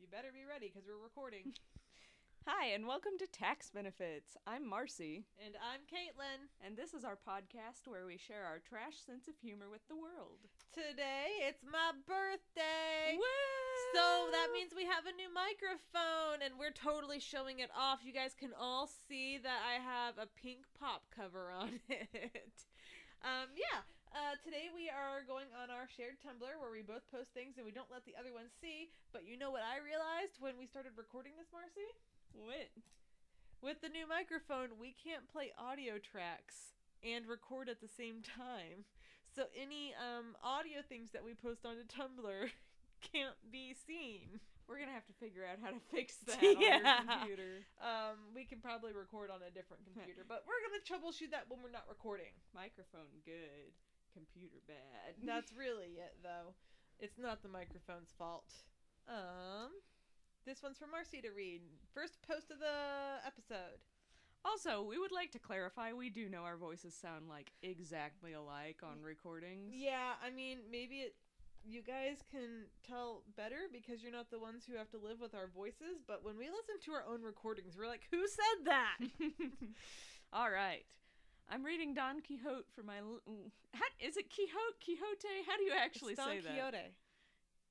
You better be ready because we're recording. Hi, and welcome to Tax Benefits. I'm Marcy. And I'm Katelynn. And this is our podcast where we share our trash sense of humor with the world. Today, it's my birthday. Woo! So that means we have a new microphone and we're totally showing it off. You guys can all see that I have a pink pop cover on it. Today we are going on our shared Tumblr where we both post things and we don't let the other one see. But you know what I realized when we started recording this, Marcy? What? With the new microphone, we can't play audio tracks and record at the same time. So any audio things that we post onto Tumblr can't be seen. We're going to have to figure out how to fix that on your computer. We can probably record on a different computer, but we're going to troubleshoot that when we're not recording. Microphone good, computer bad. That's really it, though. It's not the microphone's fault. This one's for Marcy to read. First post of the episode. Also, we would like to clarify, we do know our voices sound like exactly alike on recordings. Yeah, I mean, maybe you guys can tell better because you're not the ones who have to live with our voices, but when we listen to our own recordings, we're like, who said that? All right. I'm reading Don Quixote for my... Is it Quixote? Quixote? How do you actually say that? Don Quixote.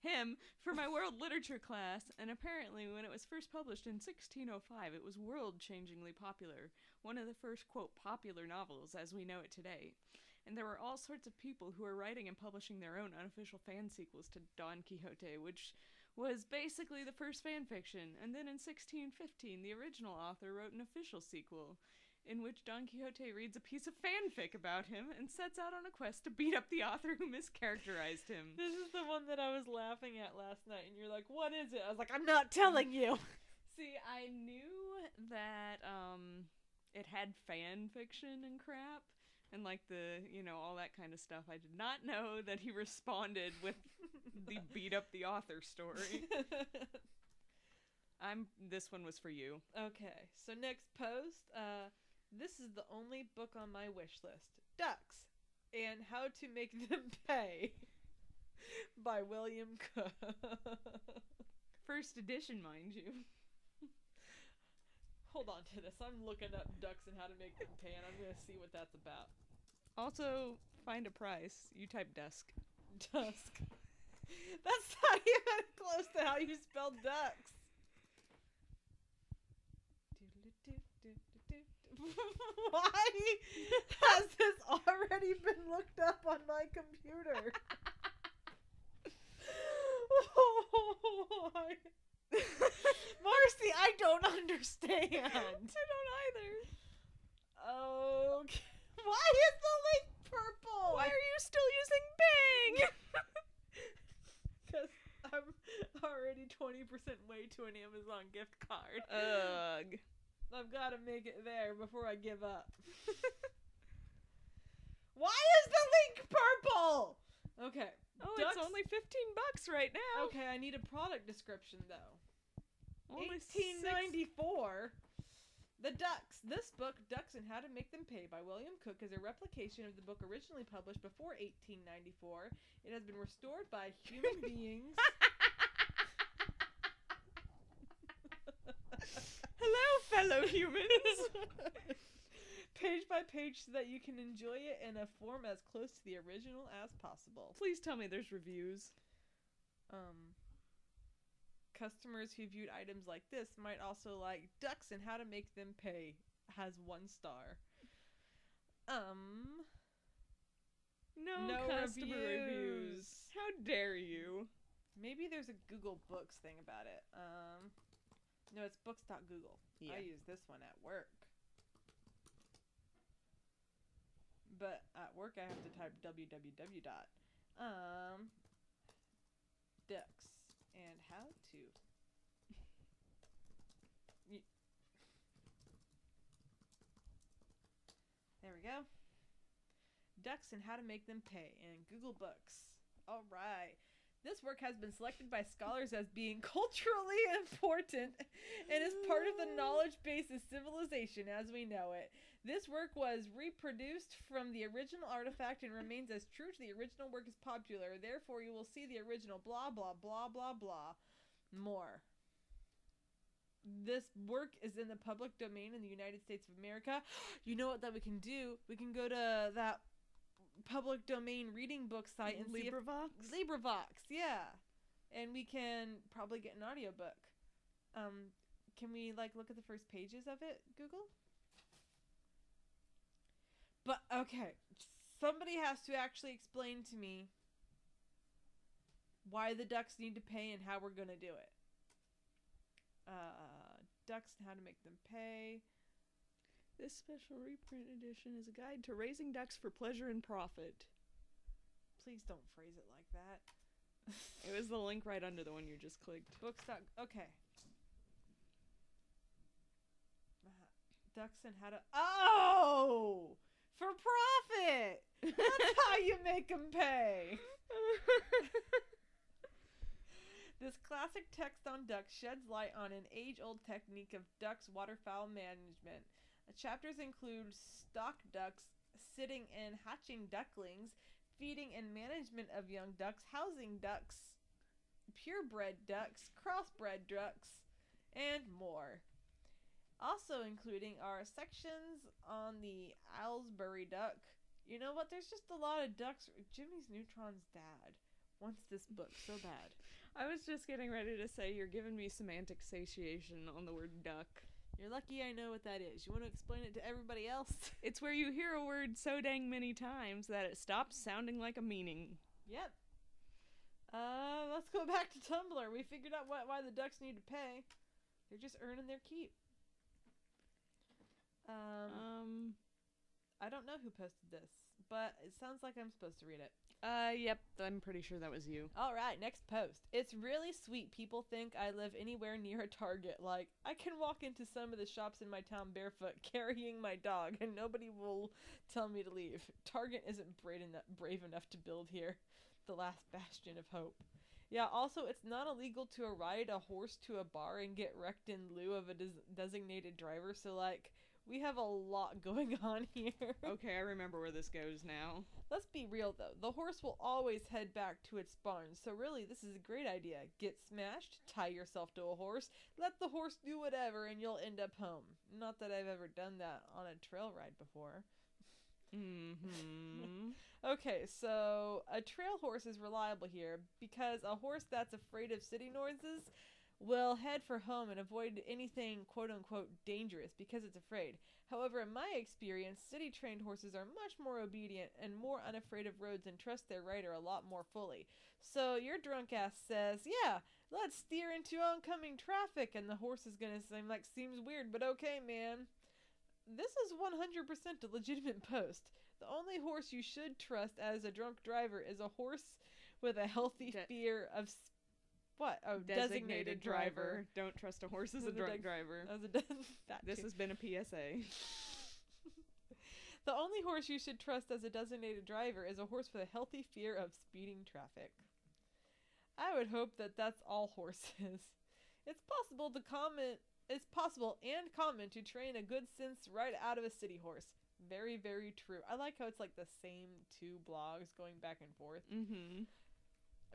Him for my world literature class, and apparently when it was first published in 1605, it was world-changingly popular. One of the first, quote, popular novels as we know it today. And there were all sorts of people who were writing and publishing their own unofficial fan sequels to Don Quixote, which was basically the first fan fiction. And then in 1615, the original author wrote an official sequel, in which Don Quixote reads a piece of fanfic about him and sets out on a quest to beat up the author who mischaracterized him. This is the one that I was laughing at last night, and you're like, what is it? I was like, I'm not telling you. See, I knew that it had fan fiction and crap, and like all that kind of stuff. I did not know that he responded with the beat up the author story. This one was for you. Okay, so next post, this is the only book on my wish list. Ducks and How to Make Them Pay by William Cook. First edition, mind you. Hold on to this. I'm looking up ducks and how to make them pay, and I'm going to see what that's about. Also, find a price. You type dusk. Dusk. That's not even close to how you spell ducks. Why has this already been looked up on my computer? Marcy, I don't understand. I don't either. Okay. Why is the link purple? Why are you still using Bing? Because I'm already 20% way to an Amazon gift card. Ugh. I've got to make it there before I give up. Why is the link purple? Okay. Oh, Ducks. It's only $15 right now. Okay, I need a product description though. Only 1894. The Ducks. This book, Ducks and How to Make Them Pay by William Cook, is a replication of the book originally published before 1894. It has been restored by human beings. Hello, fellow humans. Page by page so that you can enjoy it in a form as close to the original as possible. Please tell me there's reviews. Customers who viewed items like this might also like Ducks and How to Make Them Pay. Has 1 star. No customer reviews. How dare you? Maybe there's a Google Books thing about it. No, it's books.google. Yeah. I use this one at work. But at work I have to type www. Ducks and how to. There we go. Ducks and How to Make Them Pay in Google Books. All right. This work has been selected by scholars as being culturally important and is part of the knowledge base of civilization as we know it. This work was reproduced from the original artifact and remains as true to the original work as popular. Therefore, you will see the original blah, blah, blah, blah, blah. More. this work is in the public domain in the United States of America. You know what that we can do? We can go to that public domain reading book site and LibriVox? LibriVox, yeah. And we can probably get an audiobook. Can we look at the first pages of it, Google? But okay, somebody has to actually explain to me why the ducks need to pay and how we're gonna do it. Ducks and how to make them pay. This special reprint edition is a guide to raising ducks for pleasure and profit. Please don't phrase it like that. It was the link right under the one you just clicked. Books. Okay. Ducks and how to... Oh! For profit! That's how you make them pay! This classic text on ducks sheds light on an age-old technique of ducks waterfowl management. The chapters include stock ducks, sitting and hatching ducklings, feeding and management of young ducks, housing ducks, purebred ducks, crossbred ducks, and more. Also including are sections on the Aylesbury duck. You know what? There's just a lot of ducks. Jimmy's Neutron's dad wants this book so bad. I was just getting ready to say you're giving me semantic satiation on the word duck. You're lucky I know what that is. You want to explain it to everybody else? It's where you hear a word so dang many times that it stops sounding like a meaning. Yep. Let's go back to Tumblr. We figured out why the ducks need to pay. They're just earning their keep. I don't know who posted this, but it sounds like I'm supposed to read it. Yep, I'm pretty sure that was you. Alright, next post. It's really sweet. People think I live anywhere near a Target. Like, I can walk into some of the shops in my town barefoot, carrying my dog, and nobody will tell me to leave. Target isn't brave enough to build here. The last bastion of hope. Yeah, also, it's not illegal to ride a horse to a bar and get wrecked in lieu of a designated driver, so, we have a lot going on here. Okay, I remember where this goes now. Let's be real, though. The horse will always head back to its barn, so really, this is a great idea. Get smashed, tie yourself to a horse, let the horse do whatever, and you'll end up home. Not that I've ever done that on a trail ride before. Okay, so a trail horse is reliable here because a horse that's afraid of city noises will head for home and avoid anything quote-unquote dangerous because it's afraid. However, in my experience, city-trained horses are much more obedient and more unafraid of roads and trust their rider a lot more fully. So your drunk ass says, yeah, let's steer into oncoming traffic, and the horse is gonna seems weird, but okay, man. This is 100% a legitimate post. The only horse you should trust as a drunk driver is a horse with a healthy fear of what? Oh, designated driver. Don't trust a horse as a drunk driver. This has been a PSA. The only horse you should trust as a designated driver is a horse with a healthy fear of speeding traffic. I would hope that that's all horses. It's possible and common to train a good sense right out of a city horse. Very, very true. I like how it's the same two blogs going back and forth. Mm-hmm.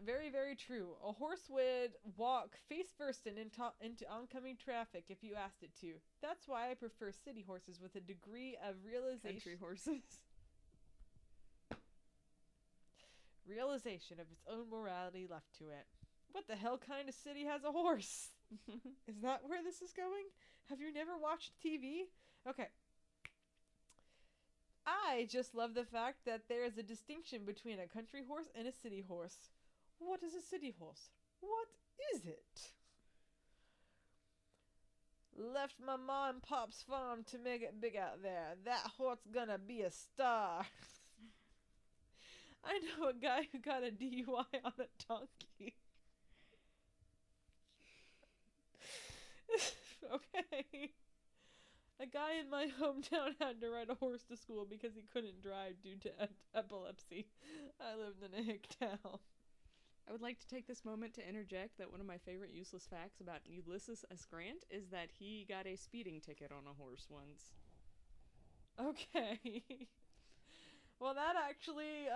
Very, very true. A horse would walk face first and into oncoming traffic if you asked it to. That's why I prefer city horses with a degree of realization. Country horses. Realization of its own morality left to it. What the hell kind of city has a horse? Is that where this is going? Have you never watched TV? Okay. I just love the fact that there is a distinction between a country horse and a city horse. What is a city horse? What is it? Left my ma and pop's farm to make it big out there. That horse gonna be a star. I know a guy who got a DUI on a donkey. Okay. A guy in my hometown had to ride a horse to school because he couldn't drive due to epilepsy. I lived in a hick town. I would like to take this moment to interject that one of my favorite useless facts about Ulysses S. Grant is that he got a speeding ticket on a horse once. Okay. Well, that actually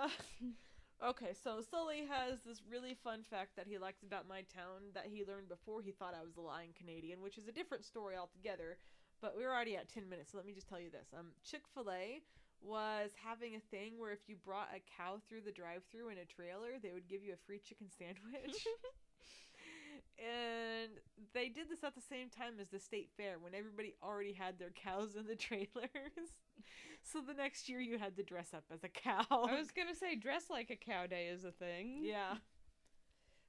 Okay, so Sully has this really fun fact that he likes about my town that he learned before he thought I was a lying Canadian, which is a different story altogether. But we're already at 10 minutes, so let me just tell you this. Chick-fil-A was having a thing where if you brought a cow through the drive-thru in a trailer, they would give you a free chicken sandwich. And they did this at the same time as the state fair when everybody already had their cows in the trailers. So the next year you had to dress up as a cow. I was gonna say dress like a cow day is a thing. Yeah.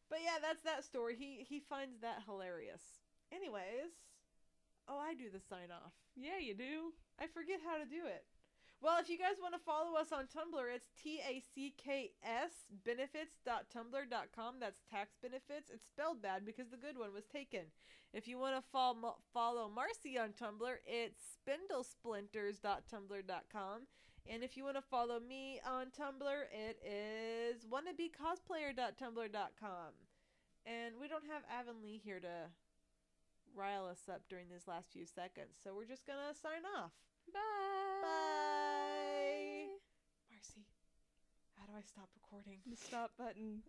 But yeah, that's that story. He finds that hilarious. Anyways, oh, I do the sign off. Yeah, you do. I forget how to do it. Well, if you guys want to follow us on Tumblr, it's tacksbenefits.tumblr.com. That's tax benefits. It's spelled bad because the good one was taken. If you want to follow Marcy on Tumblr, it's spindlesplinters.tumblr.com. And if you want to follow me on Tumblr, it is wannabecosplayer.tumblr.com. And we don't have Avonlea here to rile us up during these last few seconds, so we're just going to sign off. Bye. Bye. Marcy, how do I stop recording? The stop button.